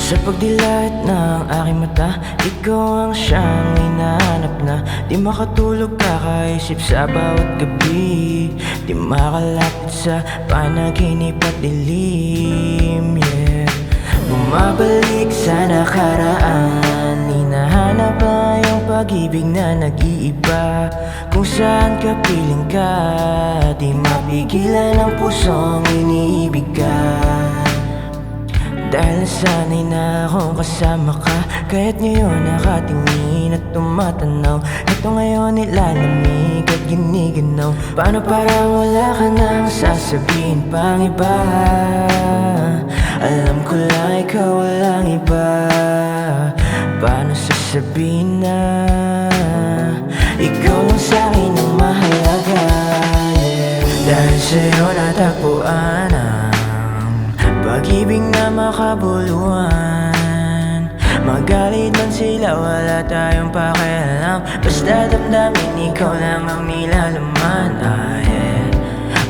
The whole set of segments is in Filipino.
Sa pagdilat ng aking mata, ikaw ang siyang hinahanap na di makatulog kakaisip sa bawat gabi. Di makalapit sa panaginip at dilim, yeah. Bumabalik sa nakaraan, hinahanap ang iyong pag-ibig na nag-iiba. Kung saan ka piling ka, di mapigilan ang pusong iniibig ka. Dahil sanay na akong kasama ka, kaya't ngayon nakatingin at tumatanaw. Ito ngayon nilalamig at giniganaw. Paano parang wala ka nang sasabihin pang iba? Alam ko lang ikaw walang iba. Paano sasabihin na ikaw lang sa'kin ang mahalaga, yeah. Dahil sa'yo natagpuan ang pag-ibig na makabuluhan. Magalit man sila, wala tayong pakialam. Basta damdamin, ikaw lang ang nilalaman, yeah.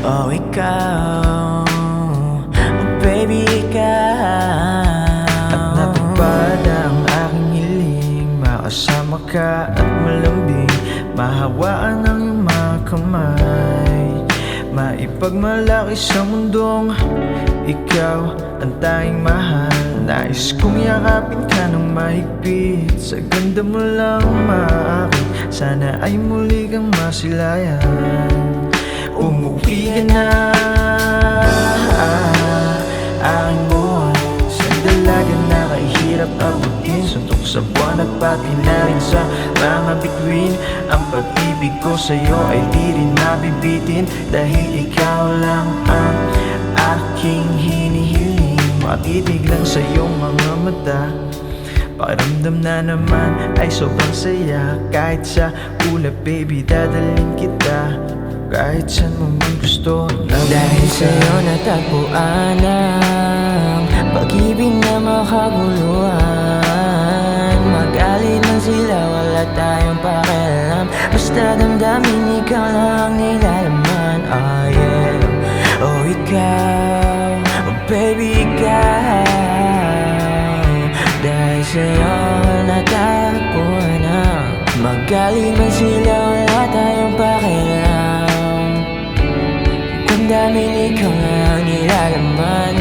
Oh, ikaw, oh, baby, ikaw. At natupad ang aking hiling, makasama ka at malambing, mahawaan ang iyong mga kamay, maipagmalaki sa mundong ikaw ang tanging mahal. Nais kong yakapin ka ng mahigpit, sa ganda mo lang maakit. Sana ay muli kang masilayan. Umuwi ka na, aking buwan. Sa dalaga na kahirap abutin, suntok sa buwan at pati na rin sa mga bituin. Ang pag-ibig ko sa'yo ay di rin mabibitin, dahil ikaw lang ang aking hinihiling. Matitig lang sa iyong mga mata, pakiramdam na naman ay sobrang saya. Kahit sa ulap, baby, dadalhin kita kahit saan mo man gusto. Dahil sa'yo natagpuan ang pag-ibig na makabuluhan. Magalit man sila, wala tayong pakialam. Basta damdamin, ikaw lang nilalaman, oh yeah. Oh, ikaw, oh baby, ikaw. Dahil sa'yo natagpuan ang magalit man sila, wala tayong pakialam. Damdamin, ikaw lang nilalaman,